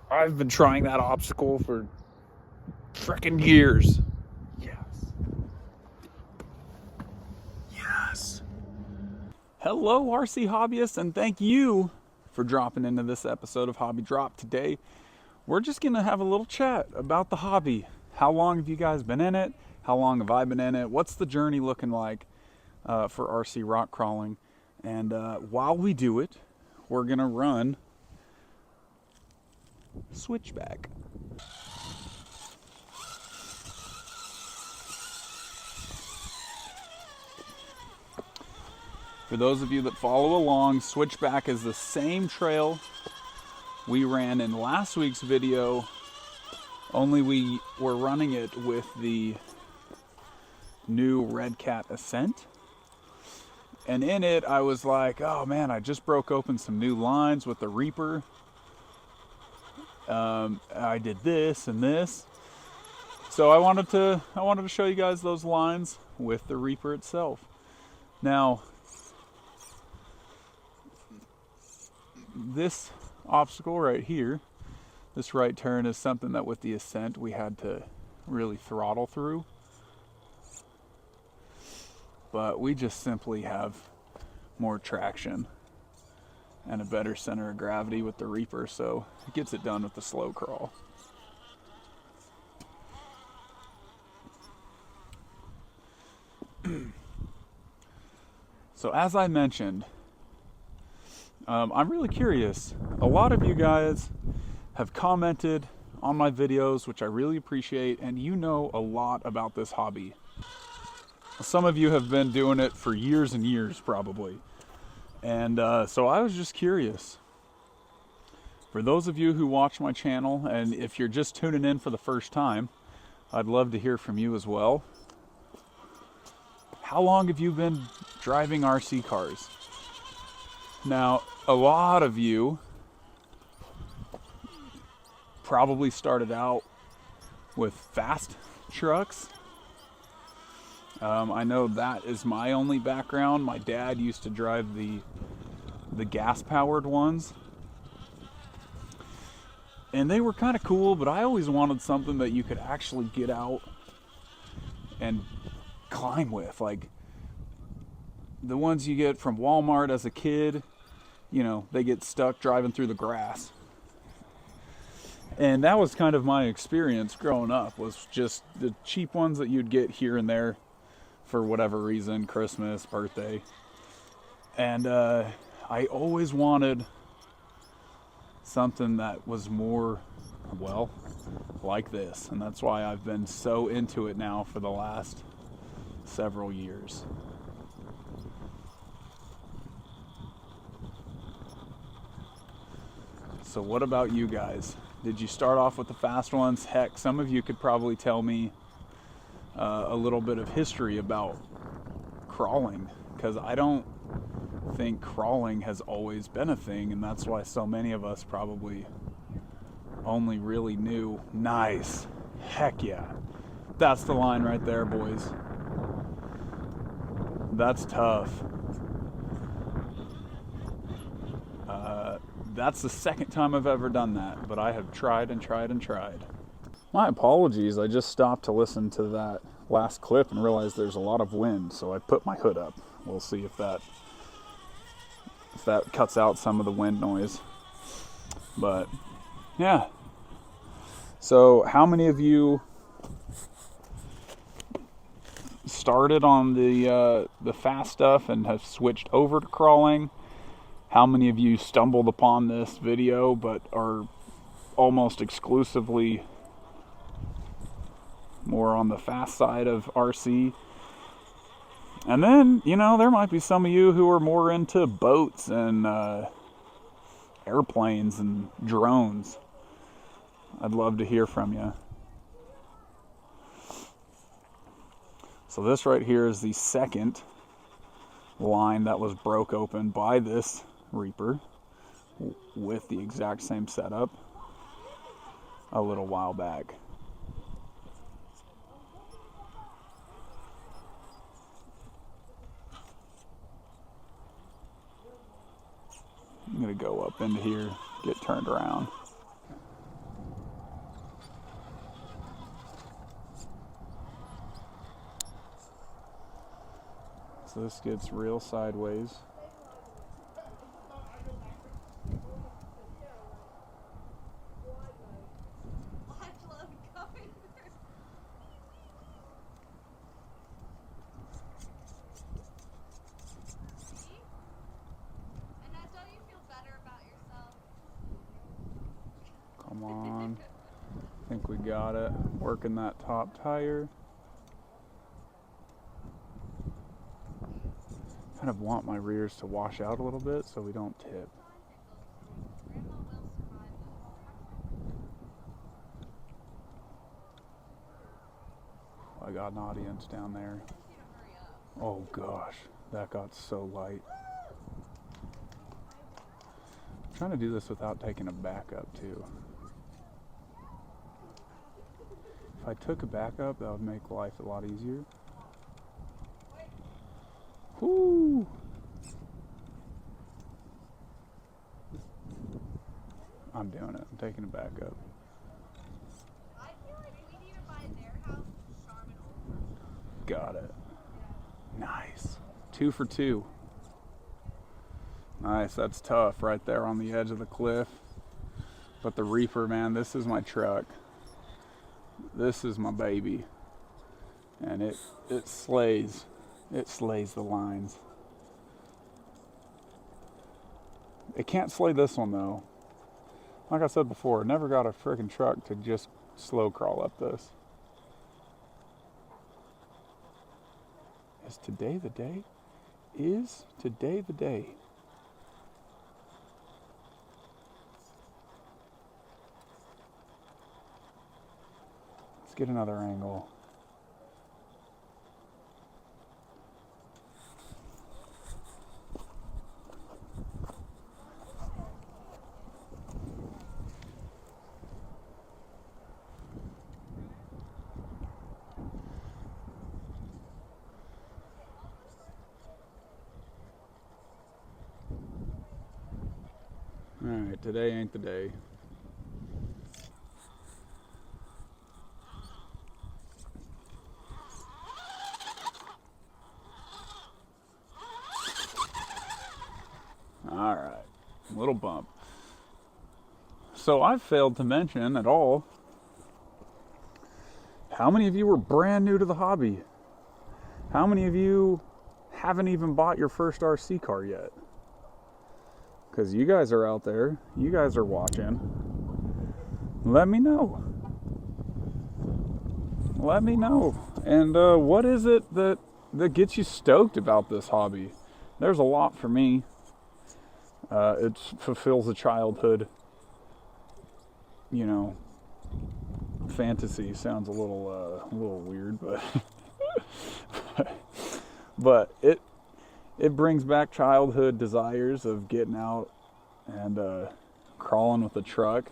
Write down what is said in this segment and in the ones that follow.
I've been trying that obstacle for frickin' years. Yes. Yes. Hello, RC hobbyists, and thank you for dropping into this episode of Hobby Drop. Today, we're just gonna have a little chat about the hobby. How long have you guys been in it? How long have I been in it? What's the journey looking like for RC rock crawling? And while we do it, we're gonna run switchback. For those of you that follow along, switchback is the same trail we ran in last week's video, only we were running it with the new Red Cat Ascent. And in it, I was like, oh man, I just broke open some new lines with the Reaper. I did this and this. So I wanted to show you guys those lines with the Reaper itself. Now, this obstacle right here, this right turn, is something that with the Ascent we had to really throttle through. But we just simply have more traction and a better center of gravity with the Reaper, so it gets it done with the slow crawl. So as I mentioned, I'm really curious. A lot of you guys have commented on my videos, which I really appreciate, and you know a lot about this hobby. Some of you have been doing it for years and years, probably. And so I was just curious. For those of you who watch my channel, and if you're just tuning in for the first time, I'd love to hear from you as well. How long have you been driving RC cars? Now, a lot of you probably started out with fast trucks. I know that is my only background. My dad used to drive the gas-powered ones. And they were kind of cool, but I always wanted something that you could actually get out and climb with. Like the ones you get from Walmart as a kid, you know, they get stuck driving through the grass. And that was kind of my experience growing up, was just the cheap ones that you'd get here and there for whatever reason, Christmas, birthday. And I always wanted something that was more, well, like this. And that's why I've been so into it now for the last several years. So what about you guys? Did you start off with the fast ones? Heck, some of you could probably tell me a little bit of history about crawling, because I don't think crawling has always been a thing, and that's why so many of us probably only really knew. Nice. Heck yeah. That's the line right there, boys. That's tough. That's the second time I've ever done that, but I have tried and tried and tried. My apologies, I just stopped to listen to that last clip and realized there's a lot of wind, so I put my hood up. We'll see if that cuts out some of the wind noise. But yeah. So how many of you started on the fast stuff and have switched over to crawling? How many of you stumbled upon this video but are almost exclusively more on the fast side of RC? And then, you know, there might be some of you who are more into boats and airplanes and drones. I'd love to hear from you. So this right here is the second line that was broke open by this Reaper with the exact same setup a little while back. I'm gonna go up into here, get turned around. this gets real sideways. Come on. I think we got it. Working that top tire. Kind of want my rears to wash out a little bit so we don't tip. I got an audience down there. Oh gosh, that got so light. I'm trying to do this without taking a backup too. If I took a backup, that would make life a lot easier. Whoo! I'm doing it. I'm taking a backup. I feel like we need to buy their house Charmin over. Got it. Nice. 2 for 2. Nice. That's tough right there on the edge of the cliff. But the Reaper, man, this is my truck. This is my baby. And it slays. It slays the lines. It can't slay this one though. Like I said before, never got a freaking truck to just slow crawl up this. Is today the day? Is today the day? Let's get another angle. Alright, today ain't the day. Alright, little bump. So I've failed to mention at all, how many of you were brand new to the hobby? How many of you haven't even bought your first RC car yet? Because you guys are out there, you guys are watching. Let me know. Let me know. And what is it that gets you stoked about this hobby? There's a lot for me. It fulfills a childhood, you know, fantasy. Sounds a little weird, but but it brings back childhood desires of getting out and crawling with a truck.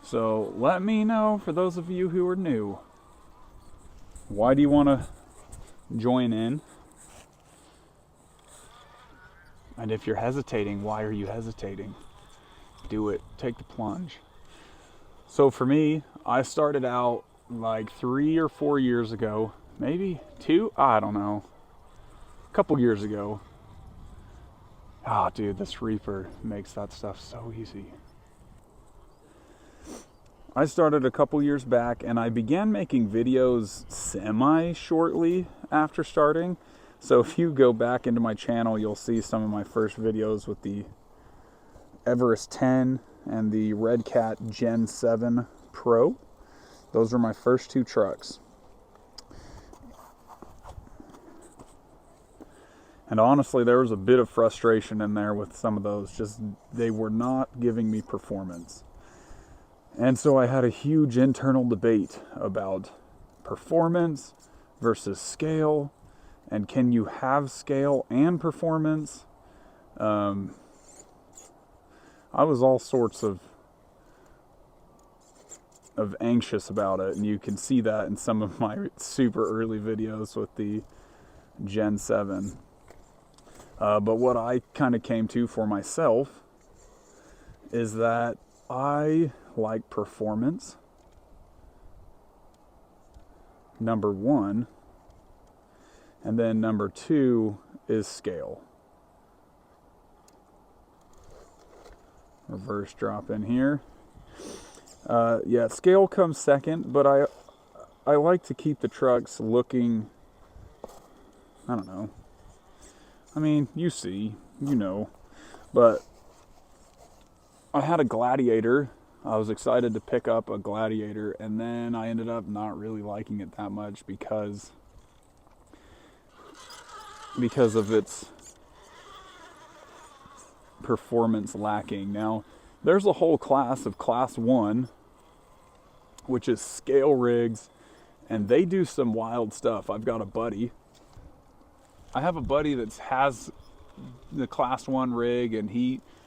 So let me know, for those of you who are new, why do you want to join in? And if you're hesitating, why are you hesitating? Do it. Take the plunge. So for me, I started out like 3 or 4 years ago, maybe 2, I don't know. Couple years ago. Oh dude, this Reaper makes that stuff so easy. I started a couple years back and I began making videos semi-shortly after starting. So if you go back into my channel, you'll see some of my first videos with the Everest 10 and the Red Cat Gen 7 Pro. Those were my first 2 trucks. And honestly, there was a bit of frustration in there with some of those. Just, they were not giving me performance. And so I had a huge internal debate about performance versus scale. And can you have scale and performance? I was all sorts of anxious about it. And you can see that in some of my super early videos with the Gen 7. But what I kind of came to for myself is that I like performance, number one, And then number 2 is scale. Reverse drop in here. Yeah, scale comes second, but I like to keep the trucks looking, I don't know. I mean, you see, you know. But I had a Gladiator. I was excited to pick up a Gladiator, and then I ended up not really liking it that much because of its performance lacking. Now, there's a whole class of Class 1, which is scale rigs, and they do some wild stuff. I've got a buddy. I have a buddy that has the Class 1 rig, and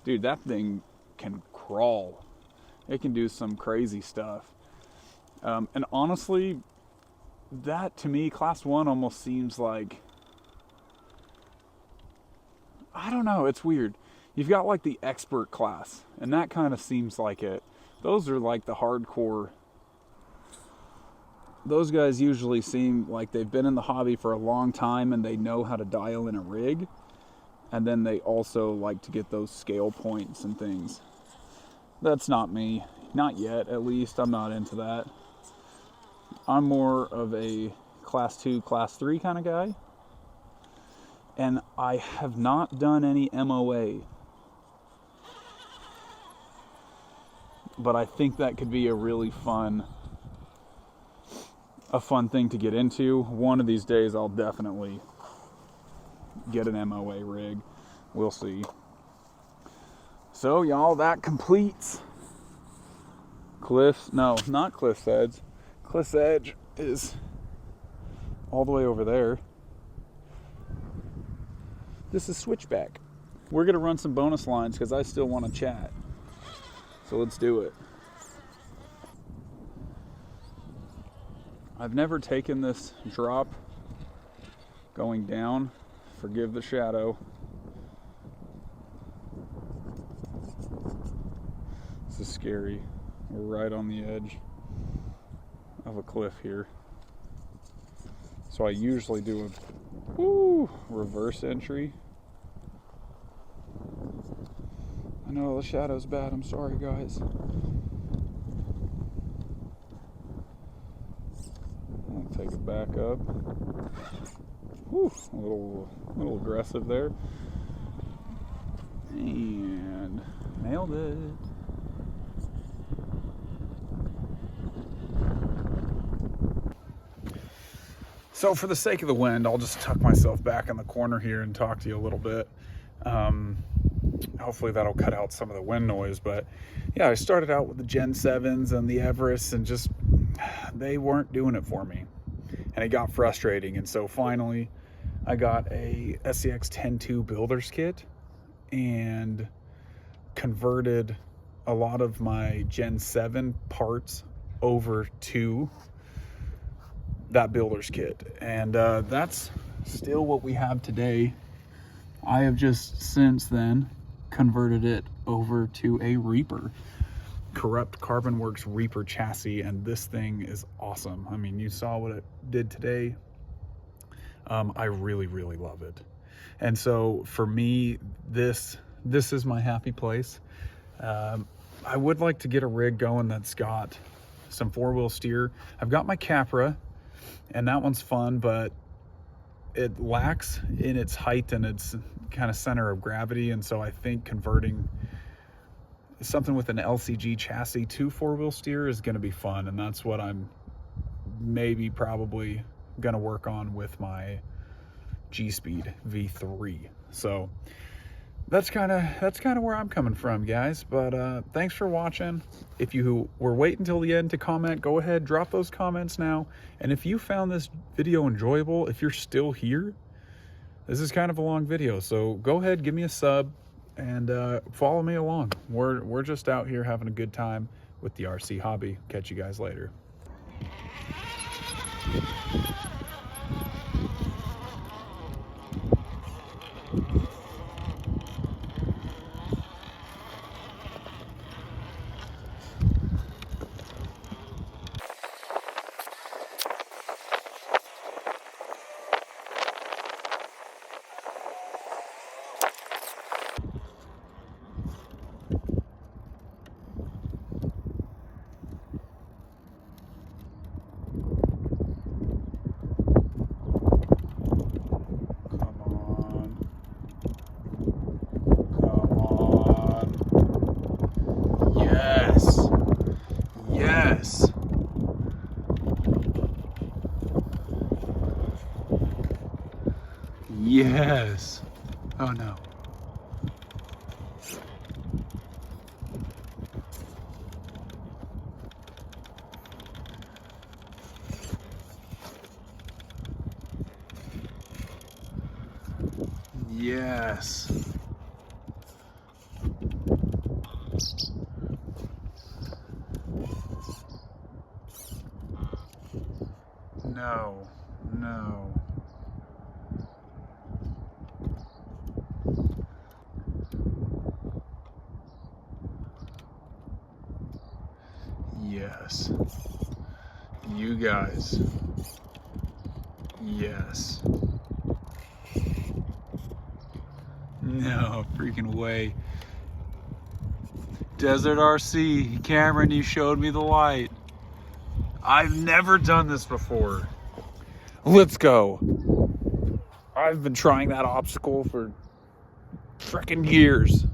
dude, that thing can crawl. It can do some crazy stuff. And honestly, that to me, Class 1 almost seems like, I don't know, it's weird. You've got like the expert class, and that kind of seems like it. Those are like the hardcore. Those guys usually seem like they've been in the hobby for a long time and they know how to dial in a rig. And then they also like to get those scale points and things. That's not me. Not yet, at least. I'm not into that. I'm more of a Class 2, Class 3 kind of guy. And I have not done any MOA. But I think that could be a really fun thing to get into. One of these days I'll definitely get an MOA rig. We'll see. So y'all, that completes not Cliff's Edge. Cliff's Edge is all the way over there. This is Switchback. We're gonna run some bonus lines because I still want to chat. So let's do it. I've never taken this drop going down. Forgive the shadow. This is scary. We're right on the edge of a cliff here. So I usually do a reverse entry. I know the shadow's bad. I'm sorry, guys. I'll take it back up. Whew, a little aggressive there. And nailed it. So for the sake of the wind, I'll just tuck myself back in the corner here and talk to you a little bit. Hopefully that'll cut out some of the wind noise. But yeah, I started out with the Gen 7s and the Everests, and just they weren't doing it for me. And it got frustrating. And so finally I got a SEX 10.2 builder's kit and converted a lot of my Gen 7 parts over to that builder's kit. And that's still what we have today. I have just since then converted it over to a Reaper, Corrupt Carbon Works Reaper chassis, and this thing is awesome. I mean, you saw what it did today. I really, really love it. And so for me, this is my happy place. I would like to get a rig going that's got some four-wheel steer. I've got my Capra, and that one's fun, but it lacks in its height and its kind of center of gravity. And so I think converting something with an LCG chassis to four-wheel steer is going to be fun. And that's what I'm probably going to work on with my G-Speed V3. So that's kind of where I'm coming from, guys. But thanks for watching. If you were waiting until the end to comment, go ahead, drop those comments now. And if you found this video enjoyable, if you're still here, this is kind of a long video, so go ahead, give me a sub, and follow me along. We're just out here having a good time with the RC hobby. Catch you guys later. Yes. Oh no. Yes. No. No. Yes. You guys. Yes. No freaking way. Desert RC, Cameron, you showed me the light. I've never done this before. Let's go. I've been trying that obstacle for frickin' years.